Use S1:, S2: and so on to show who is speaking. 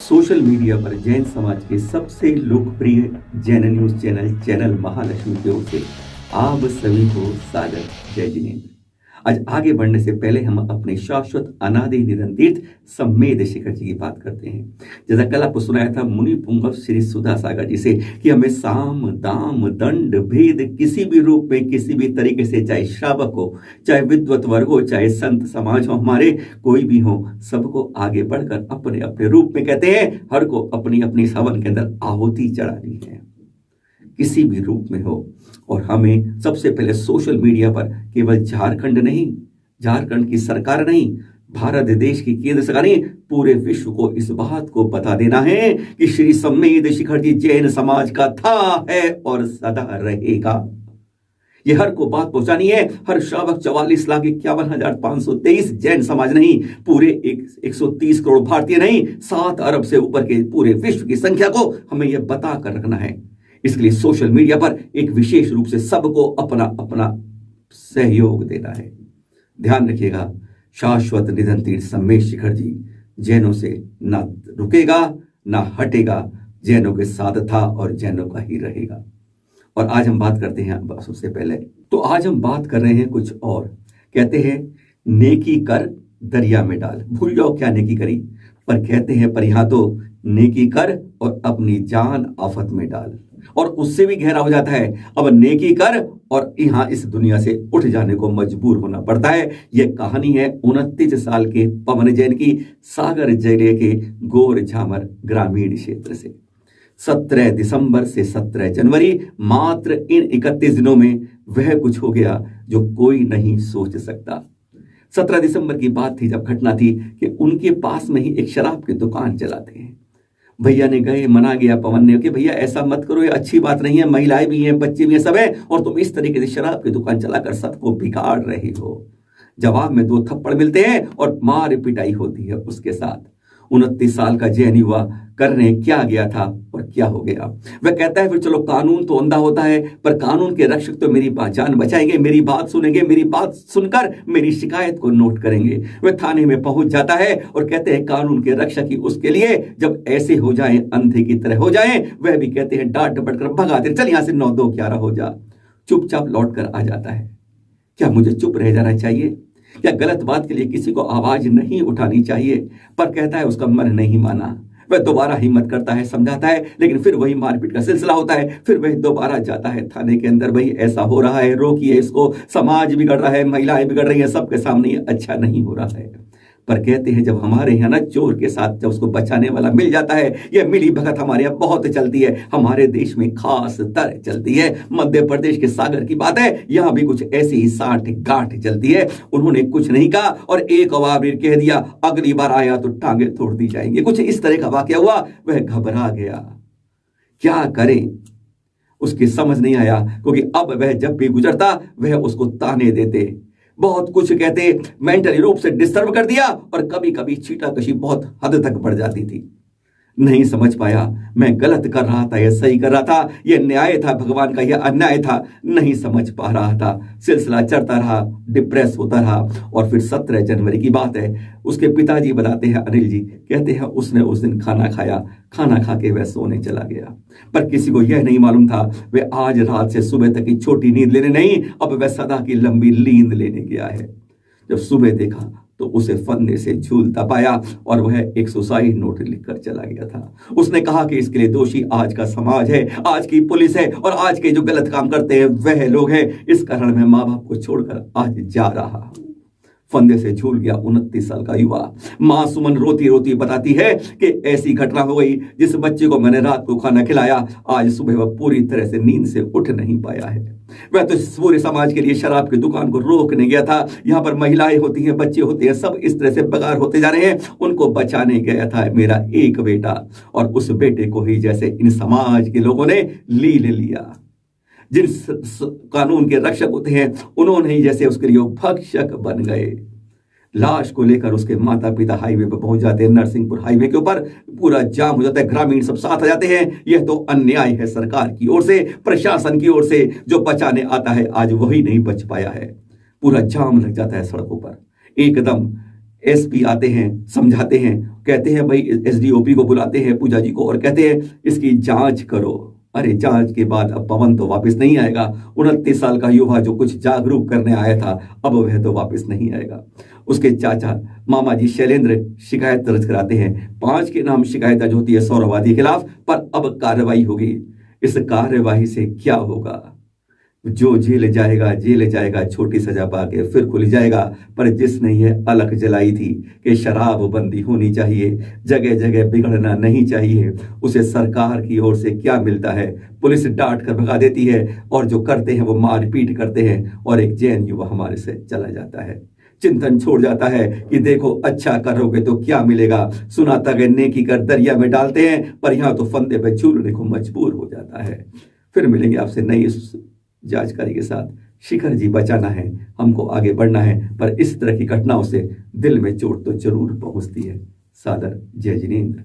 S1: Social media पर जैन समाज के सबसे लोकप्रिय जैन न्यूज चैनल महालक्ष्मी की ओर से आप सभी को स्वागत। जय जिनेन्द्र। आज आगे बढ़ने से पहले हम अपने शाश्वत अनादि निरंतर तीर्थ सम्मेद शिखर जी की बात करते हैं। जैसा कल आपको सुनाया था मुनि पुंगव श्री सुधा सागर जी से कि हमें साम दाम दंड भेद किसी भी रूप में किसी भी तरीके से, चाहे श्रावक हो, चाहे विद्वत वर्ग हो, चाहे संत समाज हो, हमारे कोई भी हो, सबको आगे बढ़कर अपने अपने रूप में कहते हैं हर को अपनी अपनी हवन के अंदर आहुति चढ़ानी है, किसी भी रूप में हो। और हमें सबसे पहले सोशल मीडिया पर केवल झारखंड की सरकार नहीं, भारत देश की केंद्र सरकार नहीं, पूरे विश्व को इस बात को बता देना है कि श्री सम्मेद शिखर जी जैन समाज का था, है और सदा रहेगा। ये हर को बात पहुंचानी है। हर श्रावक 44,51,523 जैन समाज नहीं, पूरे 130 करोड़ भारतीय नहीं, 7 अरब से ऊपर के पूरे विश्व की संख्या को हमें यह बता कर रखना है। इसके लिए सोशल मीडिया पर एक विशेष रूप से सबको अपना अपना सहयोग देना है। ध्यान रखिएगा, शाश्वत निधन तीर्थ सम्मेद शिखर जी जैनों से ना रुकेगा ना हटेगा, जैनों के साथ था और जैनों का ही रहेगा। और आज हम बात करते हैं सबसे पहले तो आज हम बात कर रहे हैं कुछ और। कहते हैं नेकी कर दरिया में डाल, भूल जाओ क्या नेकी करी, पर कहते हैं पर यहां तो नेकी कर और अपनी जान आफत में डाल। और उससे भी गहरा हो जाता है, अब नेकी कर और यहां इस दुनिया से उठ जाने को मजबूर होना पड़ता है। यह कहानी है 29 साल के पवन जैन की, सागर जिले के गोर झामर ग्रामीण क्षेत्र से। 17 दिसंबर से 17 जनवरी, मात्र इन 31 दिनों में वह कुछ हो गया जो कोई नहीं सोच सकता। 17 दिसंबर की बात थी जब घटना थी कि उनके पास में ही एक शराब की दुकान चलाते हैं। भैया ने गए, मना गया पवन ने कि भैया ऐसा मत करो, ये अच्छी बात नहीं है, महिलाएं भी हैं, बच्चे भी हैं, सब है, और तुम इस तरीके से शराब की दुकान चलाकर सबको बिगाड़ रहे हो। जवाब में 2 थप्पड़ मिलते हैं और मार पिटाई होती है उसके साथ। 29 साल का जैन युवा करने क्या गया था और क्या हो गया। वह कहता है फिर चलो, कानून तो अंधा होता है, पर कानून के रक्षक तो मेरी जान बचाएंगे, मेरी बात सुनेंगे, मेरी बात सुनकर मेरी शिकायत को नोट करेंगे। वह थाने में पहुंच जाता है और कहते हैं कानून के रक्षक ही उसके लिए जब ऐसे हो जाए, अंधे की तरह हो जाए, वह भी कहते हैं डांट डपट कर भगा दे, चल यहां से 9-2-11 हो जा। चुपचाप लौट कर आ जाता है। क्या मुझे चुप रह जाना चाहिए? क्या गलत बात के लिए किसी को आवाज नहीं उठानी चाहिए? पर कहता है उसका मन नहीं माना। वह दोबारा हिम्मत करता है, समझाता है, लेकिन फिर वही मारपीट का सिलसिला होता है। फिर वह दोबारा जाता है थाने के अंदर, भाई ऐसा हो रहा है, रोकिए इसको, समाज बिगड़ रहा है, महिलाएं बिगड़ रही हैं, सबके सामने ये अच्छा नहीं हो रहा है। पर कहते हैं जब हमारे यहाँ ना चोर के साथ जब उसको बचाने वाला मिल जाता है, यह मिली भगत हमारे यहाँ बहुत चलती है, हमारे देश में खास तर चलती है। मध्य प्रदेश के सागर की बात है, यहाँ भी कुछ ऐसी ही 60 गांठ चलती है। उन्होंने कुछ नहीं कहा और एक अवामीर कह दिया, अगली बार आया तो टांगे तोड़ दी जाएंगी। कुछ इस तरह का वाकया हुआ। वह घबरा गया, क्या करें उसकी समझ नहीं आया, क्योंकि अब वह जब भी गुजरता वह उसको ताने देते, बहुत कुछ कहते, मेंटली रूप से डिस्टर्ब कर दिया, और कभी कभी छीटाकशी बहुत हद तक बढ़ जाती थी। नहीं समझ पाया मैं गलत कर रहा था या सही कर रहा था, यह न्याय था भगवान का या अन्याय था, नहीं समझ पा रहा था। सिलसिला चढ़ता रहा, डिप्रेस होता रहा। और फिर 17 जनवरी की बात है, उसके पिताजी बताते हैं, अनिल जी कहते हैं, उसने उस दिन खाना खाया, खाना खा के वह सोने चला गया। पर किसी को यह नहीं मालूम था वह आज रात से सुबह तक की छोटी नींद लेने नहीं, अब वह सदा की लंबी नींद लेने गया है। जब सुबह देखा तो उसे फंदे से झूलता पाया और वह एक सुसाइड नोट लिखकर चला गया था। उसने कहा कि इसके लिए दोषी आज का समाज है, आज की पुलिस है, और आज के जो गलत काम करते हैं वह लोग हैं। इस कारण मैं माँ बाप को छोड़कर आज जा रहा। फंदे से झूल गया 29 साल का युवा। मां सुमन रोती रोती बताती है कि ऐसी घटना हो गई, जिस बच्चे को मैंने रात को खाना खिलाया, आज सुबह वह पूरी तरह से नींद से उठ नहीं पाया है। वह तो पूरे समाज के लिए शराब की दुकान को रोकने गया था। यहाँ पर महिलाएं होती हैं, बच्चे होते हैं, सब इस तरह से बेकार होते जा रहे हैं, उनको बचाने गया था मेरा एक बेटा। और उस बेटे को ही जैसे इन समाज के लोगों ने ले लिया, जिन कानून के रक्षक होते हैं उन्होंने ही जैसे उसके लिए भक्षक बन गए। लाश को लेकर उसके माता पिता हाईवे पर पहुंच जाते हैं, नरसिंहपुर हाईवे के ऊपर पूरा जाम हो जाता है, ग्रामीण सब साथ आ जाते हैं। यह तो अन्याय है सरकार की ओर से, प्रशासन की ओर से, जो बचाने आता है आज वही नहीं बच पाया है। पूरा जाम लग जाता है सड़कों पर, एकदम एसपी आते हैं, समझाते हैं, कहते हैं भाई एसडीओपी को बुलाते हैं पूजा जी को और कहते हैं इसकी जांच करो। अरे जांच के बाद अब पवन तो वापस नहीं आएगा। 29 साल का युवा जो कुछ जागरूक करने आया था, अब वह तो वापस नहीं आएगा। उसके चाचा मामा जी शैलेंद्र शिकायत दर्ज कराते हैं। 5 के नाम शिकायत दर्ज होती है सौरवादी के खिलाफ, पर अब कार्रवाई होगी। इस कार्यवाही से क्या होगा? जो जेल जाएगा, छोटी सजा पाके फिर खुल जाएगा। पर जिसने ये अलख जलाई थी कि शराब बंदी होनी चाहिए, जगह जगह बिगड़ना नहीं चाहिए, उसे सरकार की ओर से क्या मिलता है? पुलिस डांट कर भगा देती है और जो करते हैं वो मारपीट करते हैं और एक जैन युवा हमारे से चला जाता है। चिंतन छोड़ जाता है कि देखो अच्छा करोगे तो क्या मिलेगा। सुनाता गए नेकी कर दरिया में डालते हैं, पर यहां तो फंदे पे झूलने को मजबूर हो जाता है। फिर मिलेंगे आपसे नई जांचकारी के साथ। शिखर जी, बचाना है, हमको आगे बढ़ना है, पर इस तरह की घटनाओं से दिल में चोट तो जरूर पहुंचती है। सादर जय जिनेंद्र।